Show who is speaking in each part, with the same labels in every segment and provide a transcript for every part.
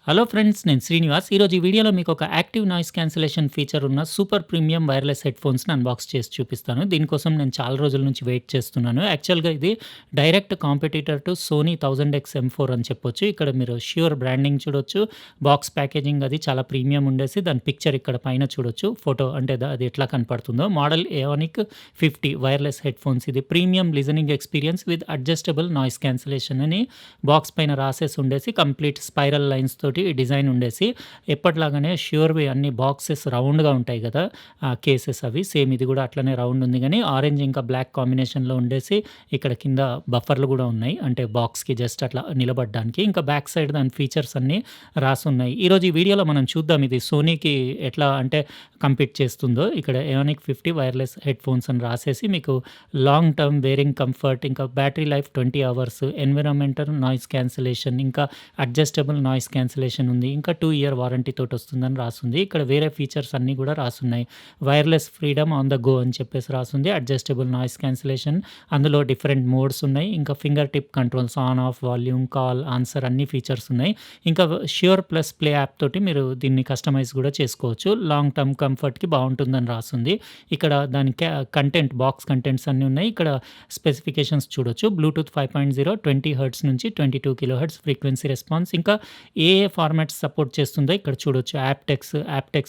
Speaker 1: Hello friends, నేను శ్రీనివాస్. ఈరోజు ఈ వీడియోలో మీకు ఒక యాక్టివ్ నాయిస్ క్యాన్సిలేషన్ ఫీచర్ ఉన్న సూపర్ ప్రీమియం వైర్‌లెస్ హెడ్‌ఫోన్స్‌ని అన్బాక్స్ చేసి చూపిస్తాను. దీనికోసం నేను చాలా రోజుల నుంచి వెయిట్ చేస్తున్నాను. యాక్చువల్‌గా ఇది direct competitor to Sony 1000X M4 అని చెప్పొచ్చు. ఇక్కడ మీరు ష్యూర్ బ్రాండింగ్ చూడొచ్చు. బాక్స్ ప్యాకేజింగ్ అది చాలా ప్రీమియం ఉండేసి దాని పిక్చర్ ఇక్కడ పైన చూడొచ్చు. ఫోటో అంటే అది ఎట్లా కనపడుతుందో. Model Aonic 50 wireless headphones. ఇది premium listening experience with adjustable noise cancellation అని బాక్స్ పైన రాసేసి ఉండేసి కంప్లీట్ స్పైరల్ లైన్స్ తోటి డిజైన్ ఉండేసి ఎప్పటిలాగానే ష్యూర్‌వి అన్ని బాక్సెస్ రౌండ్‌గా ఉంటాయి గదా! కేసెస్ అవి సేమ్ ఇది గూడా అట్లనే రౌండ్ ఉంది గానీ ఆరెంజ్ ఇంకా బ్లాక్ కాంబినేషన్‌లో ఉండేసి ఇక్కడ కింద బఫర్‌లు గూడా ఉన్నాయి. అంటే బాక్స్‌కి జస్ట్ అట్లా నిలబడ్డానికి. ఇంకా బ్యాక్ సైడ్ దాని ఫీచర్స్ అన్నీ రాసున్నాయి. ఈరోజు ఈ వీడియోలో మనం చూద్దాం ఇది సోనీకి ఎట్లా అంటే కంపీట్ చేస్తుందో. ఇక్కడ ఏయోనిక్ 50 వైర్‌లెస్ హెడ్‌ఫోన్స్ అని రాసేసి మీకు లాంగ్ టర్మ్ వేరింగ్ కంఫర్ట్, ఇంకా battery life 20 hours, environmental noise cancellation, ఇంకా అడ్జస్టబుల్ నాయిస్ క్యాన్సిలేషన్ ఉంది. ఇంకా 2 ఇయర్ వారంటీ తోటి వస్తుందని రాసుంది. ఇక్కడ వేరే ఫీచర్స్ అన్నీ గూడా రాసున్నాయి. Wireless freedom on the go అని చెప్పేసి రాసుంది. అడ్జస్టబుల్ నాయిస్ క్యాన్సిలేషన్, అందులో డిఫరెంట్ మోడ్స్ ఉన్నాయి. ఇంకా fingertip controls on, off, volume, call, answer అన్ని ఫీచర్స్ ఉన్నాయి. ఇంకా ష్యూర్ ప్లస్ ప్లే యాప్ తోటి మీరు దీన్ని కస్టమైజ్ గూడా చేసుకోవచ్చు. లాంగ్ టర్మ్ కంఫర్ట్‌కి బావుంటుందని రాసుంది. ఇక్కడ దాని కంటెంట్ బాక్స్ కంటెంట్స్ అన్నీ ఉన్నాయి. ఇక్కడ స్పెసిఫికేషన్స్ చూడొచ్చు. బ్లూటూత్ 5.0 20 హెర్ట్జ్ నుంచి 22 కిలోహెర్ట్జ్ ఫ్రీక్వెన్సీ రెస్పాన్స్. ఇంకా ఏ ఫార్మాట్స్ సపోర్ట్ చేస్తుందో ఇక్కడ చూడొచ్చు. AptX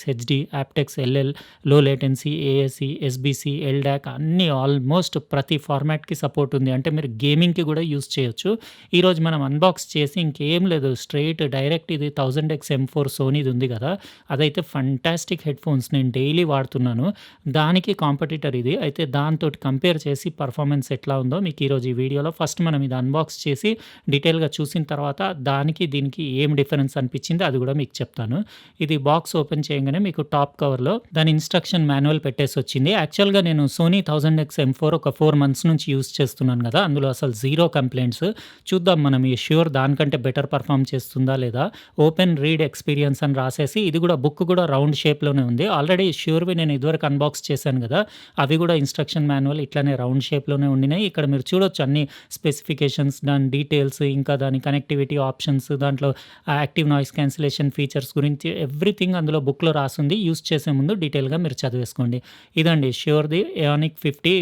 Speaker 1: HD, aptX LL, low latency, ASE, SBC, LDAC అన్నీ ఆల్మోస్ట్ ప్రతి ఫార్మాట్‌కి సపోర్ట్ ఉంది. అంటే మీరు గేమింగ్‌కి గూడా యూజ్ చేయొచ్చు. ఈరోజు మనం అన్బాక్స్ చేసి ఇంకేం లేదు, స్ట్రెయిట్ డైరెక్ట్ ఇది 1000X M4 సోనీది ఉంది గదా! అదైతే ఫంటాస్టిక్ హెడ్‌ఫోన్స్. నేను డైలీ వాడుతున్నాను. దానికి కాంపిటీటర్ ఇది. అయితే దాంతోటి కంపేర్ చేసి పర్ఫార్మెన్స్ ఎట్లా ఉందో మీకు ఈరోజు ఈ వీడియోలో ఫస్ట్ మనం ఇది అన్బాక్స్ చేసి డీటెయిల్‌గా చూసిన తర్వాత దానికి దీనికి ఏం డిఫరెన్స్ అనిపించిందో అది గూడా మీకు చెప్తాను. ఇది బాక్స్ ఓపెన్ చేయంగానే మీకు టాప్ కవర్‌లో దాని ఇన్‌స్ట్రక్షన్ మాన్యువల్ పెట్టేసొచ్చింది. యాక్చువల్‌గా నేను సోనీ 1000X M4 ఒక 4 మంత్స్ నుంచి యూజ్ చేస్తున్నాను గదా! అందులో అసలు జీరో కంప్లెయింట్స్. చూద్దాం మనం ఈ ష్యూర్ దానికంటే బెటర్ పర్ఫార్మ్ చేస్తుందా లేదా? ఓపెన్ రీడ్ ఎక్స్‌పీరియన్స్ అని రాసేసి ఇది గూడా బుక్ గూడా రౌండ్ షేప్‌లోనే ఉంది. ఆల్రెడీ ష్యూర్‌వి నేను ఇదివరకు అన్బాక్స్ చేశాను గదా! అవి గూడా ఇన్‌స్ట్రక్షన్ మాన్యువల్ ఇట్లనే రౌండ్ షేప్‌లోనే ఉండినాయి. ఇక్కడ మీరు చూడొచ్చు అన్ని స్పెసిఫికేషన్స్, దాని డీటెయిల్స్, ఇంకా దాని కనెక్టివిటీ ఆప్షన్స్, దాంట్లో యాక్టివ్ నాయిస్ క్యాన్సిలేషన్ ఫీచర్స్ గురించి ఎవ్రీథింగ్ అందులో బుక్‌లో రాసుంది. యూజ్ చేసే ముందు డీటెయిల్‌గా మీరు చదివేసుకోండి. ఇదండి ష్యూర్‌ది ఏయోనిక్ 50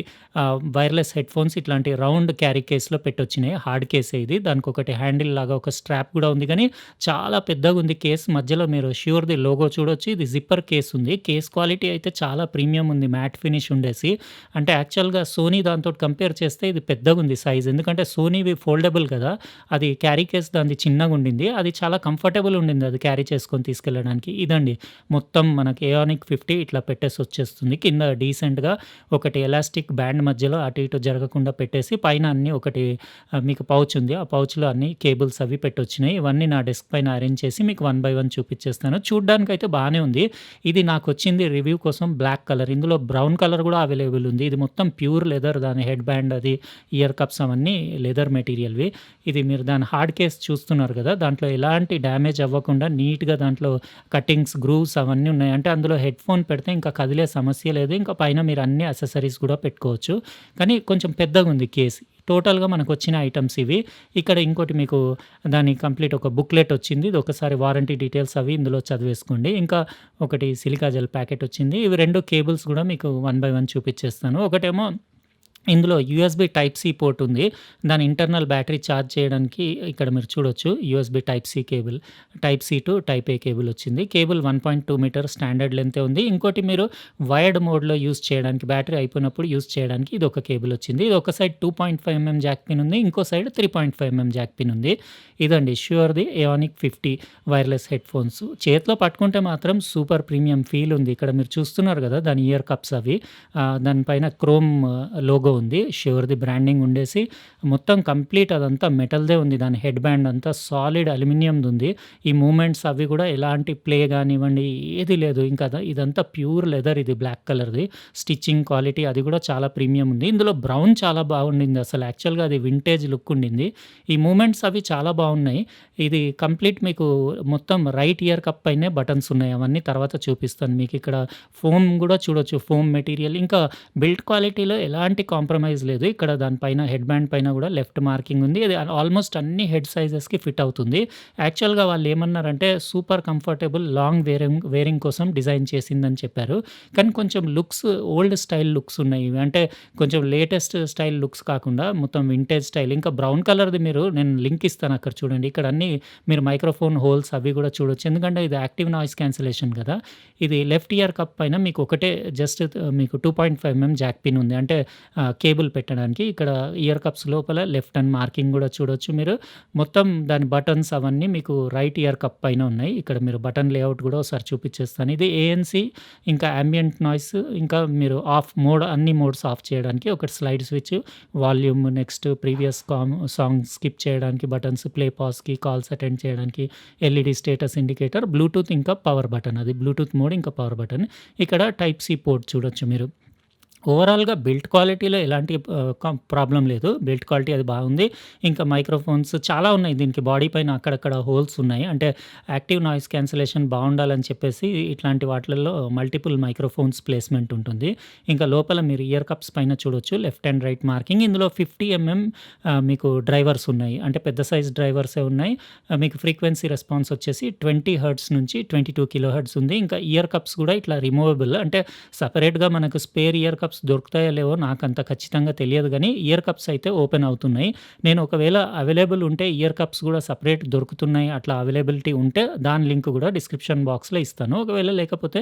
Speaker 1: వైర్‌లెస్ హెడ్‌ఫోన్స్ ఇట్లాంటి రౌండ్ క్యారీ కేస్‌లో పెట్టొచ్చినాయి. హార్డ్ కేసే ఇది. దానికొకటి హ్యాండిల్ లాగా ఒక స్ట్రాప్ గూడా ఉంది గానీ చాలా పెద్దగుంది కేస్. మధ్యలో మీరు ష్యూర్‌ది లోగో చూడొచ్చు. ఇది జిప్పర్ కేస్ ఉంది. కేస్ క్వాలిటీ అయితే చాలా ప్రీమియం ఉంది. మ్యాట్ ఫినిష్ ఉండేసి. అంటే యాక్చువల్‌గా సోనీ దాంతోటి కంపేర్ చేస్తే ఇది పెద్దగుంది సైజ్. ఎందుకంటే సోనీవి ఫోల్డబుల్ గదా! అది క్యారీ కేస్ దానిది చిన్నగుండింది. అది చాలా కంఫర్టబుల్ ఉండింది అది క్యారీ చేసుకొని తీసుకెళ్ళడానికి. ఇదండి మొత్తం మనకి ఏయోనిక్ 50 ఇట్లా పెట్టేసొచ్చేస్తుంది. కింద డీసెంట్‌గా ఒకటి ఎలాస్టిక్ బ్యాండ్ మధ్యలో అటు ఇటు జరగకుండా పెట్టేసి పైన అన్నీ ఒకటి మీకు పౌచ్ ఉంది. ఆ పౌచ్‌లో అన్ని కేబుల్స్ అవి పెట్టొచ్చినాయి. ఇవన్నీ నా డెస్క్ పైన అరేంజ్ చేసి మీకు వన్ బై వన్ చూపిచ్చేస్తాను. చూడ్డానికైతే బానే ఉంది. ఇది నాకొచ్చింది రివ్యూ కోసం బ్లాక్ కలర్. ఇందులో బ్రౌన్ కలర్ గూడా అవైలబుల్ ఉంది. ఇది మొత్తం ప్యూర్ లెదర్, దాని హెడ్ బ్యాండ్ అది, ఇయర్ కప్స్ అవన్నీ లెదర్ మెటీరియల్‌వి. ఇది మీరు దాని హార్డ్ కేస్ చూస్తున్నారు గదా! దాంట్లో ఎలాంటి డ్యామేజ్ అవ్వకుండా నీట్‌గా దాంట్లో కటింగ్స్, గ్రూవ్స్ అవన్నీ ఉన్నాయి. అంటే అందులో హెడ్‌ఫోన్ పెడితే ఇంకా కదిలే సమస్య లేదు. ఇంకా పైన మీరు అన్ని యాక్సెసరీస్ గూడా పెట్టుకోవచ్చు. కానీ కొంచెం పెద్దగుంది కేస్. టోటల్‌గా మనకొచ్చిన ఐటెమ్స్ ఇవి. ఇక్కడ ఇంకోటి మీకు దాని కంప్లీట్ ఒక బుక్లెట్ వచ్చింది. ఇది ఒకసారి వారంటీ డీటెయిల్స్ అవి ఇందులో చదివేసుకోండి. ఇంకా ఒకటి సిలికా జెల్ ప్యాకెట్ వచ్చింది. ఇవి 2 కేబుల్స్ గూడా మీకు వన్ బై వన్ చూపిచ్చేస్తాను. ఒకటేమో ఇందులో యూఎస్‌బీ టైప్ సి పోర్ట్ ఉంది. దాని ఇంటర్నల్ బ్యాటరీ చార్జ్ చేయడానికి ఇక్కడ మీరు చూడొచ్చు. USB type C cable. Type C to type A cable వచ్చింది. కేబుల్ 1.2 మీటర్ స్టాండర్డ్ లెంతే ఉంది. ఇంకోటి మీరు వైర్డ్ మోడ్‌లో యూజ్ చేయడానికి, బ్యాటరీ అయిపోయినప్పుడు యూజ్ చేయడానికి ఇదొక కేబుల్ వచ్చింది. ఇది ఒక సైడ్ 2.5 జాక్ పిన్ ఉంది. ఇంకో సైడ్ 3.5 జాక్ పిన్ ఉంది. ఇదండి ష్యూర్‌ది ఏయోనిక్ 50 వైర్‌లెస్ హెడ్‌ఫోన్స్. చేతిలో పట్టుకుంటే మాత్రం సూపర్ ప్రీమియం ఫీల్ ఉంది. ఇక్కడ మీరు చూస్తున్నారు గదా! దాని ఇయర్ కప్స్ అవి. దానిపైన క్రోమ్ లోగో ఉంది. ష్యూర్‌ది బ్రాండింగ్ ఉండేసి మొత్తం కంప్లీట్ అదంతా మెటల్‌దే ఉంది. దాని హెడ్ బ్యాండ్ అంతా సాలిడ్ అల్యూమినియంది ఉంది. ఈ మూవ్‌మెంట్స్ అవి గూడా ఎలాంటి ప్లే గానివ్వండి ఏది లేదు. ఇంకా ఇదంతా ప్యూర్ లెదర్, ఇది బ్లాక్ కలర్‌ది. స్టిచ్చింగ్ క్వాలిటీ అది గూడా చాలా ప్రీమియం ఉంది. ఇందులో బ్రౌన్ చాలా బాగుండింది అసలు. యాక్చువల్‌గా అది వింటేజ్ లుక్ ఉండింది. ఈ మూవ్‌మెంట్స్ అవి చాలా బాగున్నాయి. ఇది కంప్లీట్ మీకు మొత్తం రైట్ ఇయర్ కప్ పైనే బటన్స్ ఉన్నాయి. అవన్నీ తర్వాత చూపిస్తాను. మీకిక్కడ ఫోమ్ గూడా చూడొచ్చు. ఫోమ్ మెటీరియల్ ఇంకా బిల్డ్ క్వాలిటీలో ఎలాంటి కాంప్రమైజ్ లేదు. ఇక్కడ దానిపైన హెడ్ బ్యాండ్ పైన గూడా లెఫ్ట్ మార్కింగ్ ఉంది. ఇది ఆల్‌మోస్ట్ అన్ని హెడ్ సైజెస్‌కి ఫిట్ అవుతుంది. యాక్చువల్‌గా వాళ్ళేమన్నారంటే super comfortable long wearing wearing కోసం డిజైన్ చేసిందని చెప్పారు. కానీ కొంచెం లుక్స్ ఓల్డ్ స్టైల్ లుక్స్ ఉన్నాయి ఇవి. అంటే కొంచెం లేటెస్ట్ స్టైల్ లుక్స్ కాకుండా మొత్తం వింటేజ్ స్టైల్ ఇంకా బ్రౌన్ కలర్‌ది నేను లింక్ ఇస్తాను అక్కడ చూడండి. ఇక్కడ అన్నీ మీరు మైక్రోఫోన్ హోల్స్ అవి గూడా చూడొచ్చు. ఎందుకంటే ఇది యాక్టివ్ నాయిస్ క్యాన్సిలేషన్ గదా! ఇది లెఫ్ట్ ఇయర్ కప్ పైన మీకు ఒకటే జస్ట్ మీకు 2.5 జాక్ పిన్ ఉంది. అంటే కేబుల్ పెట్టడానికి. ఇక్కడ ఇయర్ కప్స్ లోపల లెఫ్ట్ అని మార్కింగ్ గూడా చూడొచ్చు మీరు. మొత్తం దాని బటన్స్ అవన్నీ మీకు రైట్ ఇయర్ కప్ పైన ఉన్నాయి. ఇక్కడ మీరు బటన్ లేఅవుట్ గూడా ఒకసారి చూపిచ్చేస్తాను. ఇది ఏఎన్‌సి ఇంకా యాంబియంట్ నాయిస్ ఇంకా మీరు ఆఫ్ మోడ్ అన్ని మోడ్స్ ఆఫ్ చేయడానికి ఒకటి slide switch, volume, next previous song skip చేయడానికి బటన్స్, ప్లే పాజ్‌కి, కాల్స్ అటెండ్ చేయడానికి, ఎల్ఈడీ స్టేటస్ ఇండికేటర్, బ్లూటూత్ ఇంకా పవర్ బటన్ అది బ్లూటూత్ మోడ్ ఇంకా పవర్ బటన్. ఇక్కడ టైప్ సి పోర్ట్ చూడొచ్చు మీరు. ఓవరాల్‌గా బిల్డ్ క్వాలిటీలో ఎలాంటి ప్రాబ్లమ్ లేదు. బిల్డ్ క్వాలిటీ అది బాగుంది. ఇంకా మైక్రోఫోన్స్ చాలా ఉన్నాయి దీనికి బాడీ పైన అక్కడక్కడ హోల్స్ ఉన్నాయి. అంటే యాక్టివ్ నాయిస్ క్యాన్సిలేషన్ బావుండాలని చెప్పేసి ఇట్లాంటి వాటిలలో మల్టిపుల్ మైక్రోఫోన్స్ ప్లేస్‌మెంట్ ఉంటుంది. ఇంకా లోపల మీరు ఇయర్ కప్స్ పైన చూడొచ్చు లెఫ్ట్ అండ్ రైట్ మార్కింగ్. ఇందులో 50 మీకు డ్రైవర్స్ ఉన్నాయి. అంటే పెద్ద సైజ్ డ్రైవర్సే ఉన్నాయి. మీకు ఫ్రీక్వెన్సీ రెస్పాన్స్ వచ్చేసి 20 హెర్ట్జ్ నుంచి 22 కిలో హెర్ట్జ్ ఉంది. ఇంకా ఇయర్ కప్స్ కూడా ఇట్లా రిమూవబుల్ అంటే సెపరేట్‌గా మనకు స్పేర్ ఇయర్ కప్స్ దొరుకుతాయో లేవో నాకంత ఖచ్చితంగా తెలియదు గానీ, ఇయర్ కప్స్ అయితే ఓపెన్ అవుతున్నాయి. నేను ఒకవేళ అవైలబుల్ ఉంటే ఇయర్ కప్స్ గూడా సెపరేట్ దొరుకుతున్నాయి. అట్లా అవైలబిలిటీ ఉంటే దాని లింక్ గూడా డిస్క్రిప్షన్ బాక్స్‌లో ఇస్తాను. ఒకవేళ లేకపోతే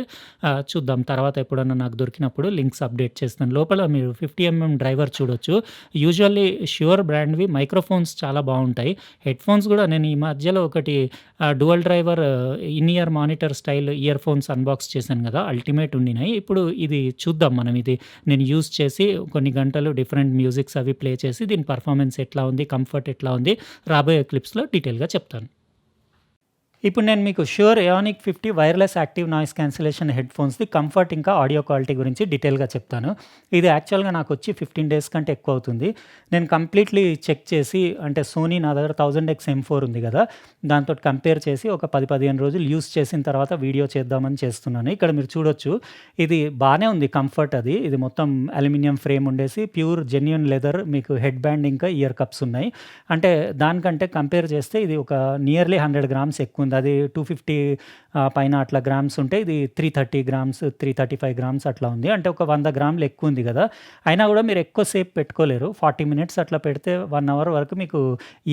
Speaker 1: చూద్దాం తర్వాత ఎప్పుడన్నా నాకు దొరికినప్పుడు లింక్స్ అప్డేట్ చేస్తాను. లోపల మీరు 50 డ్రైవర్ చూడొచ్చు. యూజువల్లీ ష్యూర్ బ్రాండ్‌వి మైక్రోఫోన్స్ చాలా బావుంటాయి. హెడ్‌ఫోన్స్ గూడా నేను ఈ మధ్యలో ఒకటి dual driver in year monitor style ear phones unbox చేశాను గదా! అల్టిమేట్ ఉండినాయి. ఇప్పుడు ఇది చూద్దాం మనం ఇది నేను యూజ్ చేసి కొన్ని గంటలు డిఫరెంట్ మ్యూజిక్స్ అవి ప్లే చేసి దీని పెర్ఫార్మన్స్ ఎట్లా ఉంది, కంఫర్ట్ ఎట్లా ఉంది రాబోయే క్లిప్స్‌లో డీటెయిల్‌గా చెప్తాను. ఇప్పుడు నేను మీకు Shure Aonic 50 wireless active noise cancellation హెడ్‌ఫోన్స్‌ది కంఫర్ట్ ఇంకా ఆడియో క్వాలిటీ గురించి డీటెయిల్‌గా చెప్తాను. ఇది యాక్చువల్‌గా నాకొచ్చి 15 డేస్ కంటే ఎక్కువ అవుతుంది. నేను కంప్లీట్‌లీ చెక్ చేసి అంటే సోనీ నా దగ్గర 1000X M4 ఉంది గదా! దాంతోటి కంపేర్ చేసి ఒక 10, 15 రోజులు యూజ్ చేసిన తర్వాత వీడియో చేద్దామని చేస్తున్నాను. ఇక్కడ మీరు చూడొచ్చు. ఇది బానే ఉంది కంఫర్ట్ అది. ఇది మొత్తం అల్యూమినియం ఫ్రేమ్ ఉండేసి ప్యూర్ జెన్యూన్ లెదర్ మీకు హెడ్ బ్యాండ్ ఇంకా ఇయర్ కప్స్ ఉన్నాయి. అంటే దానికంటే కంపేర్ చేస్తే ఇది ఒక నియర్లీ 100 గ్రామ్స్ ఎక్కువుంది. అది 250 పైన అట్లా గ్రామ్స్ ఉంటే ఇది 330 గ్రామ్స్, 335 గ్రామ్స్ అట్లా ఉంది. అంటే ఒక 100 గ్రాములు ఎక్కువుంది గదా! అయినా గూడా మీరు ఎక్కువ సేపు పెట్టుకోలేరు. 40 మినిట్స్ అట్లా పెడితే 1 అవర్ వరకు మీకు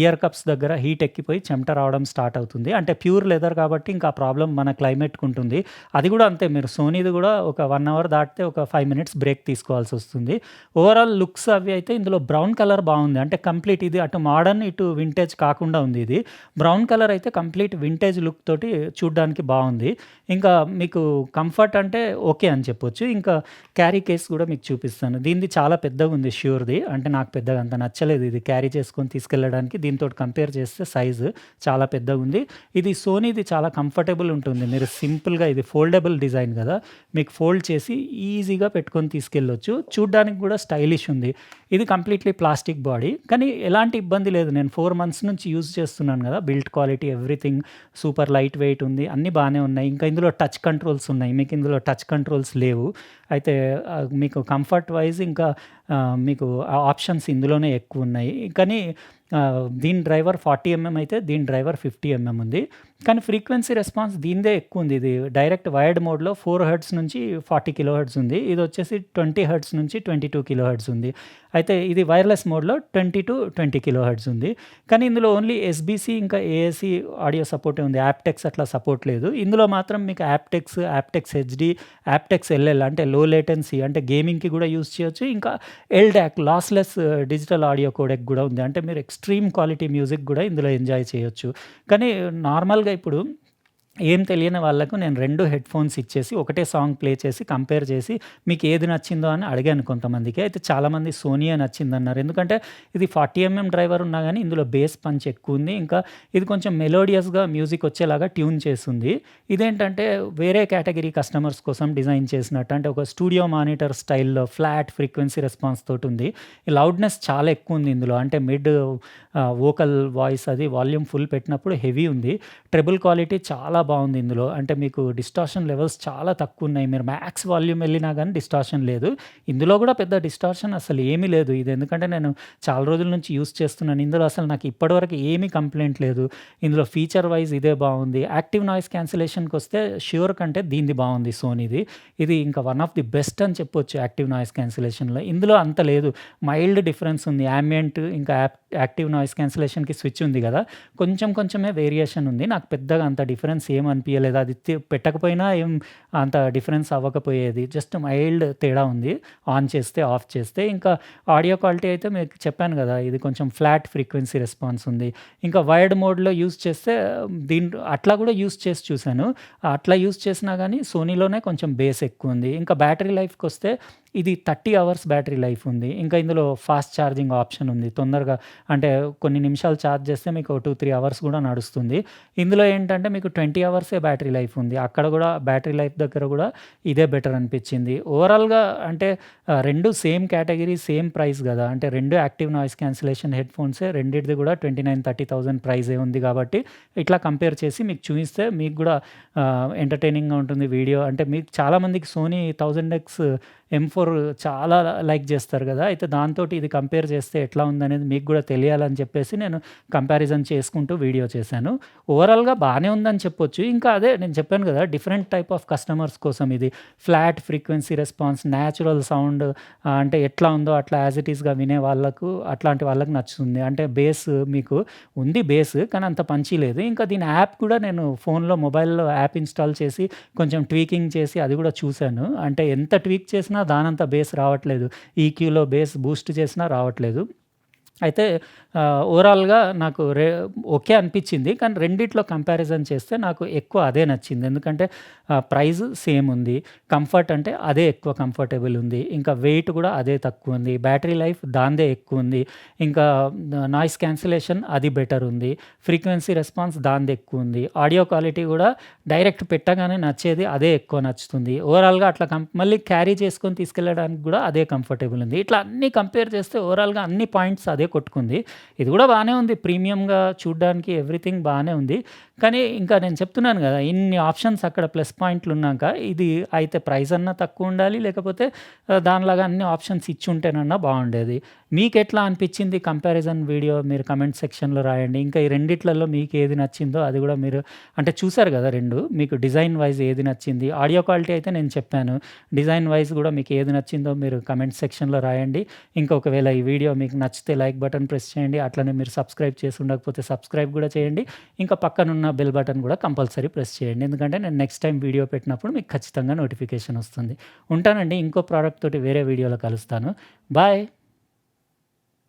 Speaker 1: ఇయర్ కప్స్ దగ్గర హీట్ ఎక్కిపోయి చెమట రావడం స్టార్ట్ అవుతుంది. అంటే ప్యూర్ లెదర్ కాబట్టి ఇంకా ఆ ప్రాబ్లమ్ మన క్లైమేట్‌కుంటుంది. అది గూడా అంతే మీరు సోనీది గూడా ఒక 1 అవర్ దాటితే ఒక 5 మినిట్స్ బ్రేక్ తీసుకోవాల్సొస్తుంది. ఓవరాల్ లుక్స్ అవి అయితే ఇందులో బ్రౌన్ కలర్ బావుంది. అంటే కంప్లీట్ ఇది అటు మోడర్న్, ఇటు వింటేజ్ కాకుండా ఉంది ఇది. బ్రౌన్ కలర్ అయితే కంప్లీట్ వింటేజ్ లుక్ తోటి చూడ్డానికి బావుంది. ఇంకా మీకు కంఫర్ట్ అంటే ఓకే అని చెప్పొచ్చు. ఇంకా క్యారీ కేస్ గూడా మీకు చూపిస్తాను. దీనిది చాలా పెద్దగుంది ష్యూర్‌ది. అంటే నాకు పెద్దగా అంత నచ్చలేదు ఇది క్యారీ చేసుకొని తీసుకెళ్ళడానికి. దీనితోటి కంపేర్ చేస్తే సైజు చాలా పెద్దగుంది. ఇది సోనీది చాలా కంఫర్టబుల్ ఉంటుంది. మీరు సింపుల్‌గా ఇది ఫోల్డబుల్ డిజైన్ గదా! మీకు ఫోల్డ్ చేసి ఈజీగా పెట్టుకొని తీసుకెళ్ళొచ్చు. చూడ్డానికి గూడా స్టైలిష్ ఉంది. ఇది కంప్లీట్‌లీ ప్లాస్టిక్ బాడీ. కానీ ఎలాంటి ఇబ్బంది లేదు. నేను 4 మంత్స్ నుంచి యూజ్ చేస్తున్నాను గదా! Build quality everything super light weight ఉంది. అన్నీ బానే ఉన్నాయి. ఇంకా ఇందులో టచ్ కంట్రోల్స్ ఉన్నాయి. మీకు ఇందులో టచ్ కంట్రోల్స్ లేవు. అయితే మీకు కంఫర్ట్ వైస్ ఇంకా మీకు ఆప్షన్స్ ఇందులోనే ఎక్కువున్నాయి. కానీ దీని డ్రైవర్ 40 అయితే దీని డ్రైవర్ 50 ఉంది. కానీ ఫ్రీక్వెన్సీ రెస్పాన్స్ దీనిదే ఎక్కువుంది. ఇది డైరెక్ట్ వైర్డ్ మోడ్‌లో 4 హెర్ట్జ్ నుంచి 40 కిలో హెర్ట్జ్ ఉంది. ఇదొచ్చేసి 20 హెర్ట్జ్ నుంచి 22 కిలో హెర్ట్జ్ ఉంది. అయితే ఇది వైర్‌లెస్ మోడ్‌లో 20 కిలో హెర్ట్జ్ ఉంది. కానీ ఇందులో ఓన్లీ ఎస్‌బీసీ ఇంకా ఏఏసీ ఆడియో సపోర్టే ఉంది. యాప్టెక్స్ అట్లా సపోర్ట్ లేదు. ఇందులో మాత్రం మీకు యాప్టెక్స్ హెచ్‌డీ, యాప్టెక్స్ ఎల్ఎల్ అంటే లో లేటెన్సీ అంటే గేమింగ్‌కి గూడా యూజ్ చేయొచ్చు. ఇంకా ఎల్‌డాక్ లాస్‌లెస్ డిజిటల్ ఆడియో కోడెక్ గూడా ఉంది. అంటే మీరు ఎక్స్‌ట్రీమ్ క్వాలిటీ మ్యూజిక్ గూడా ఇందులో ఎంజాయ్ చేయొచ్చు. కానీ నార్మల్‌గా ఇప్పుడు ఏం తెలియని వాళ్ళకు నేను 2 హెడ్‌ఫోన్స్ ఇచ్చేసి ఒకటే సాంగ్ ప్లే చేసి కంపేర్ చేసి మీకు ఏది నచ్చిందో అని అడిగాను కొంతమందికి. అయితే చాలామంది సోనీయే నచ్చిందన్నారు. ఎందుకంటే ఇది 40 డ్రైవర్ ఉన్నా గానీ ఇందులో బేస్ పంచ్ ఎక్కువుంది. ఇంకా ఇది కొంచెం మెలోడియస్‌గా మ్యూజిక్ వచ్చేలాగా ట్యూన్ చేసుంది. ఇదేంటంటే వేరే కేటగిరీ కస్టమర్స్ కోసం డిజైన్ చేసినట్టు అంటే ఒక స్టూడియో మానిటర్ స్టైల్‌లో ఫ్లాట్ ఫ్రీక్వెన్సీ రెస్పాన్స్ తోటుంది. ఈ లౌడ్‌నెస్ చాలా ఎక్కువుంది ఇందులో. అంటే వోకల్ వాయిస్ అది వాల్యూమ్ ఫుల్ పెట్టినప్పుడు హెవీ ఉంది. ట్రెబుల్ క్వాలిటీ చాలా బావుంది ఇందులో. అంటే మీకు డిస్టార్షన్ లెవెల్స్ చాలా తక్కువున్నాయి. మీరు మ్యాక్స్ వాల్యూమ్ ఎళ్ళినా గానీ డిస్టార్షన్ లేదు. ఇందులో గూడా పెద్ద డిస్టార్షన్ అసలు ఏమీ లేదు. ఇది ఎందుకంటే నేను చాలా రోజుల నుంచి యూజ్ చేస్తున్నాను. ఇందులో అసలు నాకు ఇప్పటివరకు ఏమీ కంప్లెయింట్ లేదు. ఇందులో ఫీచర్ వైస్ ఇదే బావుంది. యాక్టివ్ నాయిస్ క్యాన్సిలేషన్‌కొస్తే ష్యూర్ కంటే దీనిది బావుంది సోనీది. ఇది ఇంకా వన్ ఆఫ్ ది బెస్ట్ అని చెప్పొచ్చు యాక్టివ్ నాయిస్ క్యాన్సిలేషన్‌లో. ఇందులో అంత లేదు. మైల్డ్ డిఫరెన్స్ ఉంది. యాంబియంట్ ఇంకా యాక్టివ్ నాయిస్ క్యాన్సిలేషన్‌కి స్విచ్ ఉంది గదా! కొంచెం కొంచెమే వేరియేషన్ ఉంది. నాకు పెద్దగా అంత డిఫరెన్స్ ఏం అనిపియలేదు. అది పెట్టకపోయినా ఏం అంత డిఫరెన్స్ అవ్వకపోయేది. జస్ట్ మైల్డ్ తేడా ఉంది. ఆన్ చేస్తే, ఆఫ్ చేస్తే. ఇంకా ఆడియో క్వాలిటీ అయితే మీకు చెప్పాను గదా! ఇది కొంచెం ఫ్లాట్ ఫ్రీక్వెన్సీ రెస్పాన్స్ ఉంది. ఇంకా వైర్డ్ మోడ్‌లో యూజ్ చేస్తే అట్లా గూడా యూజ్ చేసి చూసాను. అట్లా యూజ్ చేసినా గానీ సోనీలోనే కొంచెం బేస్ ఎక్కువుంది. ఇంకా బ్యాటరీ లైఫ్‌కొస్తే ఇది 30 అవర్స్ బ్యాటరీ లైఫ్ ఉంది. ఇంకా ఇందులో ఫాస్ట్ ఛార్జింగ్ ఆప్షన్ ఉంది. తొందరగా అంటే కొన్ని నిమిషాలు ఛార్జ్ చేస్తే మీకు 2, 3 అవర్స్ గూడా నడుస్తుంది. ఇందులో ఏంటంటే మీకు 20 అవర్సే బ్యాటరీ లైఫ్ ఉంది. అక్కడ గూడా బ్యాటరీ లైఫ్ దగ్గర గూడా ఇదే బెటర్ అనిపిచ్చింది. ఓవరాల్‌గా అంటే 2 సేమ్ కేటగిరీ, సేమ్ ప్రైస్ గదా! అంటే 2 యాక్టివ్ నాయిస్ క్యాన్సిలేషన్ హెడ్‌ఫోన్సే రెండిటిది గూడా 29,000, 30,000 ప్రైజే ఉంది గాబట్టి ఇట్లా కంపేర్ చేసి మీకు చూయిస్తే మీకు గూడా ఎంటర్‌టైనింగ్‌గా ఉంటుంది వీడియో. అంటే మీకు చాలామందికి సోనీ 1000X M4 చాలా లైక్ జేస్తారు గదా! అయితే దాంతోటి ఇది కంపేర్ చేస్తే ఎట్లా ఉందనేది మీకు గూడా తెలియాలని చెప్పేసి నేను కంపారిజన్ చేసుకుంటూ వీడియో చేశాను. ఓవరాల్‌గా బానే ఉందని చెప్పొచ్చు. ఇంకా అదే నేను చెప్పాను గదా! డిఫరెంట్ టైప్ ఆఫ్ కస్టమర్స్ కోసం ఇది. Flat frequency response, natural sound అంటే ఎట్లా ఉందో అట్లా యాజ్ ఇట్ ఈస్‌గా వినే వాళ్ళకు అట్లాంటి వాళ్ళకి నచ్చుతుంది. అంటే బేస్ మీకు ఉంది బేస్ కానీ అంత పంచీ లేదు. ఇంకా దీని యాప్ కూడా నేను మొబైల్‌లో యాప్ ఇన్‌స్టాల్ చేసి కొంచెం ట్వీకింగ్ చేసి అది గూడా చూసాను. అంటే ఎంత ట్వీక్ చేసినా దానంత బేస్ రావట్లేదు. ఈక్యూలో బేస్ బూస్ట్ చేసినా రావట్లేదు. అయితే ఓవరాల్‌గా నాకు ఓకే అనిపిచ్చింది. కానీ రెండిట్లో కంపారిజన్ చేస్తే నాకు ఎక్కువ అదే నచ్చింది. ఎందుకంటే ప్రైస్ సేమ్ ఉంది. కంఫర్ట్ అంటే అదే ఎక్కువ కంఫర్టబుల్ ఉంది. ఇంకా వెయిట్ గూడా అదే తక్కువుంది. Battery life దానిదే ఎక్కువుంది. ఇంకా నాయిస్ క్యాన్సిలేషన్ అది బెటర్ ఉంది. ఫ్రీక్వెన్సీ రెస్పాన్స్ దానిది ఎక్కువుంది. ఆడియో క్వాలిటీ గూడా డైరెక్ట్ పెట్టగానే నచ్చేది అదే ఎక్కువ నచ్చుతుంది. ఓవరాల్‌గా అట్లా మళ్ళీ క్యారీ చేసుకొని తీసుకెళ్ళడానికి గూడా అదే కంఫర్టబుల్ ఉంది. ఇట్లా అన్నీ కంపేర్ చేస్తే ఓవరాల్‌గా అన్ని పాయింట్స్ అదే కొట్టుకుంది. ఇది గూడా బానే ఉంది. ప్రీమియంగా చూడ్డానికి ఎవ్రీథింగ్ బానే ఉంది. కానీ ఇంకా నేను చెప్తున్నాను గదా! ఇన్ని ఆప్షన్స్ అక్కడ ప్లస్ పాయింట్లున్నాక ఇది అయితే ప్రైస్ అన్నా తక్కువుండాలి. లేకపోతే దానిలాగా అన్ని ఆప్షన్స్ ఇచ్చుంటేనన్నా బావుండేది. మీకెట్లా అనిపిచ్చింది కంపారిజన్ వీడియో మీరు కామెంట్ సెక్షన్‌లో రాయండి. ఇంకా ఈ రెండిట్లలో మీకేది నచ్చిందో అది గూడా మీరు అంటే చూసారు గదా! 2 మీకు డిజైన్ వైస్ ఏది నచ్చింది? ఆడియో క్వాలిటీ అయితే నేను చెప్పాను. డిజైన్ వైస్ గూడా మీకేది నచ్చిందో మీరు కామెంట్ సెక్షన్‌లో రాయండి. ఇంకా ఒకవేళ ఈ వీడియో మీకు నచ్చితే లైక్ బటన్ ప్రెస్ చేయండి. అట్లనే మీరు సబ్స్క్రైబ్ చేసి ఉండకపోతే సబ్స్క్రైబ్ గూడా చేయండి. ఇంకా పక్కనున్న బెల్ బటన్ గూడా కంపల్సరీ ప్రెస్ చేయండి. ఎందుకంటే నేను నెక్స్ట్ టైమ్ వీడియో పెట్టినప్పుడు మీకు ఖచ్చితంగా నోటిఫికేషన్ వస్తుంది. ఉంటానండి. ఇంకో ప్రాడక్ట్ తోటి వేరే వీడియోలో కలుస్తాను. బాయ్.